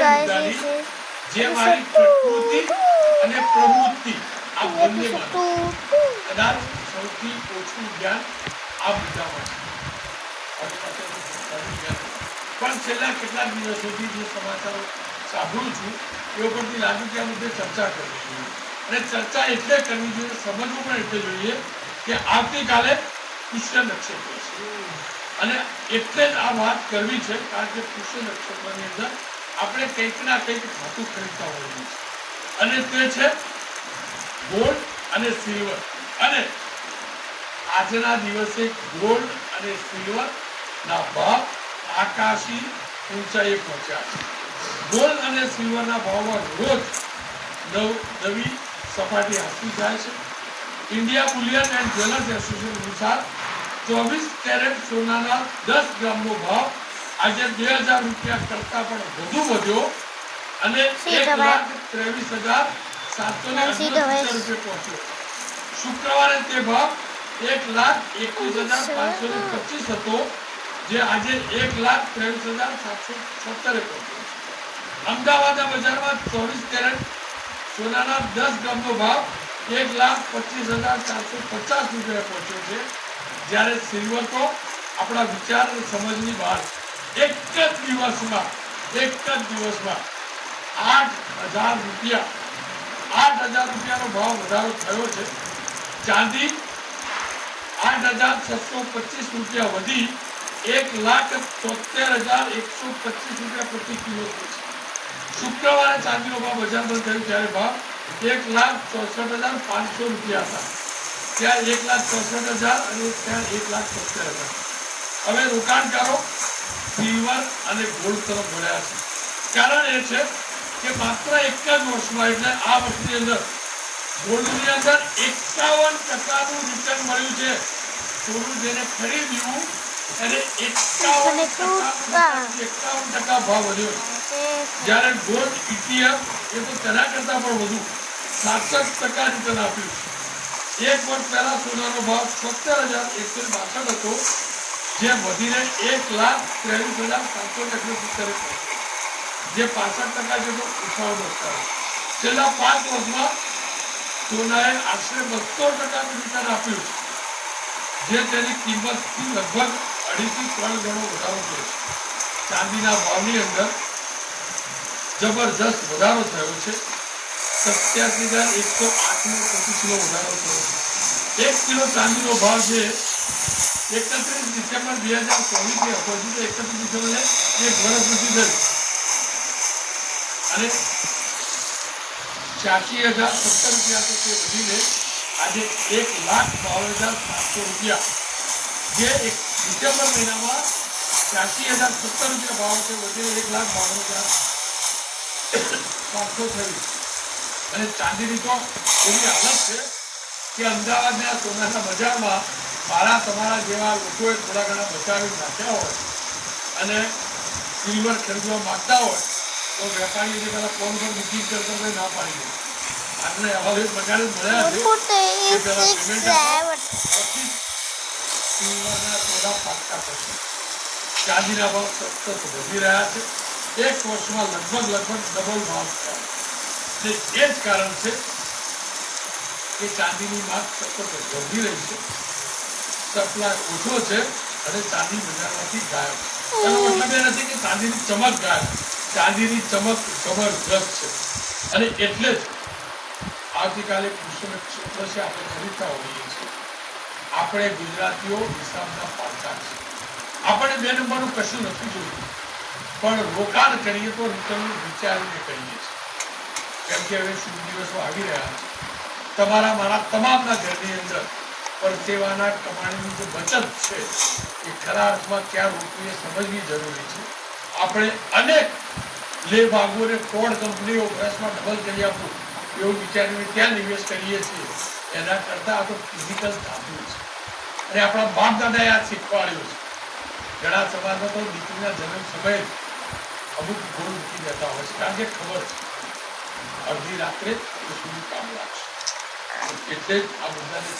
મુદ્દાની જે મારી પ્રકૃતિ અને પ્રવૃત્તિ આ બંનેમાં કદાચ સૌથી ઓછું જ્ઞાન આ મુદ્દામાં છે. પણ છેલ્લા કેટલાક દિવસોથી જે સમાચારો સાંભળું છું એ ઉપરથી લાગ્યું કે આ મુદ્દે ચર્ચા કરવી જોઈએ. અને ચર્ચા એટલે કરવી જોઈએ, સમજવું પણ એટલે જોઈએ કે આવતીકાલે પુષ્ય નક્ષત્ર છે અને એટલે જ આ વાત કરવી છે કારણ કે પુષ્ય નક્ષત્રની અંદર આપણે કંઈક ના કંઈક ધાતુ ખરીદતા હોઈએ છીએ અને તે છે ગોલ્ડ અને સિલ્વર. અને આજના દિવસે ગોલ્ડ અને સિલ્વર ના ભાવ આકાશી ઊંચાઈએ પહોંચ્યા છે. ગોલ્ડ અને સિલ્વરના ભાવમાં રોજ નવી સપાટી હાંસી જાય છે. India Boolean and jewellers association અનુસાર 24 કેરેટ સોનાના 10 ગ્રામનો ભાવ આજે 2000 રૂપિયા કરતા પણ વધુ વધ્યો અને 1,23,768 રૂપિયા પહોંચ્યો. શુક્રવારે તે ભાવ 1,21,525 હતો જે આજે 1,23,770 પહોંચ્યો. અમદાવાદના બજારમાં 24 કેરેટ સોનાના 10 ગ્રામનો ભાવ 1,25,450 રૂપિયા પહોંચ્યો છે. જ્યારે સિલ્વર તો આપણા વિચાર અને સમજની બહાર એક જ દિવસમાં 8,000 રૂપિયાનો ભાવ વધારો થયો છે. ચાંદી 8,625 રૂપિયા વધી 1,73,125 રૂપિયા પ્રતિ કિલો છે. શુક્રવારે ચાંદીનો ભાવ બજાર બંધ થયો ત્યારે ભાવ 1,64,500 રૂપિયા હતા. ત્યાં 1,64,000 અને ત્યાં 1,70,000. હવે રોકાણકારો સિલ્વર અને ગોલ્ડ તરફ વળ્યા છે. કારણ એ છે કે માત્ર એક જ વર્ષમાં એટલે આ વર્ષની અંદર ગોલ્ડની અંદર 51%નું રિટર્ન મળ્યું છે. સોનું જેને ખરીદ્યું એને 51% ભાવ વધ્યો. જ્યારે ગોલ્ડ ETF એ તો તેના કરતા પણ વધુ 66% રિટર્ન આપ્યું. એક વર્ષ પહેલા સોનાનો ભાવ 76,162 હતો જે વધીને 1,23,770 જે 65% જેટલો ઉછાળો દર્શાવે. છેલ્લા 5 વર્ષમાં સોનાએ આશરે 200% રિટર્ન આપ્યું જે તેની કિંમતથી લગભગ 2.5 થી 3 ગણો વધારો થયો છે. ચાંદીના ભાવની અંદર જબરજસ્ત વધારો થયો છે. 87,108 પ્રતિ કિલો વધારો થયો છે. 1 કિલો ચાંદીનો ભાવ છે 31 ડિસેમ્બર 2024 હતો હજુ તો 31 ડિસેમ્બર એક વર્ષ નથી થયું અને 86,070 રૂપિયા તો તે વધીને આજે 1,52,700 રૂપિયા જે ડિસેમ્બર મહિનામાં 86,070 રૂપિયા ભાવ છે વધીને 1,52,700 થયું. અને ચાંદીની તો એવી હાલત છે કે અમદાવાદના સોનાના બજારમાં મારા તમારા જેવા લોકોએ થોડા ઘણા બચાવી નાખ્યા હોય અને સિલ્વર ખરીદવા માંગતા હોય તો વેપારીઓને પહેલાં ફોન પર બુકિંગ કરતા હોય ના પાડી દે. આજના અહેવાલ પ્રકારે મળ્યા છે કે પહેલાં પેમેન્ટ આપો પછી સિલ્વરના થોડા પાક્કા થશે. ચાંદીના ભાવ સતત વધી રહ્યા છે. એક વર્ષમાં લગભગ ડબલ ભાવ થયા. એ જ કારણ છે કે ચાંદીની માંગ સતત વધી રહી છે. સપ્લાય ઓછો છે અને ચાંદી બજારમાંથી ગાયબ. એનો મતલબ એ નથી કે ચાંદીની ચમક ગાયબ. ચાંદીની ચમક જબરજસ્ત છે અને એટલે જ આવતીકાલે પુષ્ય નક્ષત્ર છે આપણે ખરીદતા હોઈએ છીએ. આપણે ગુજરાતીઓ હિસાબના પાડતા છે. આપણે 2 નંબરનું કશું નથી જોયું પણ રોકાણ કરીએ તો રિટર્ન વિચારીને કરીએ છીએ. કેમ કે હવે શુભ દિવસો આવી રહ્યા છે. તમારા મારા તમામના ઘરની અંદર પરસેવાના કમાણીની જે બચત છે એ ખરા અર્થમાં ક્યાં રોકવી એ સમજવી જરૂરી છે. આપણે અનેક લેભાગોને ફોર્ડ કંપનીઓ વર્ષમાં ડબલ કરી આપવું એવું વિચારીને ત્યાં નિવેશ કરીએ છીએ. એના કરતાં આ તો ફિઝિકલ ધાતુ છે અને આપણા બાપ દાદાએ આ શીખવાડ્યું છે. ઘણા સમાજમાં તો દીકરીના જન્મ સમયે અમુક ગોળ મૂકી દેતા હોય છે કારણ કે ખબર છે અડધી રાત્રે એ સુધી કામ લાગશે. એટલે જ આ મુદ્દાને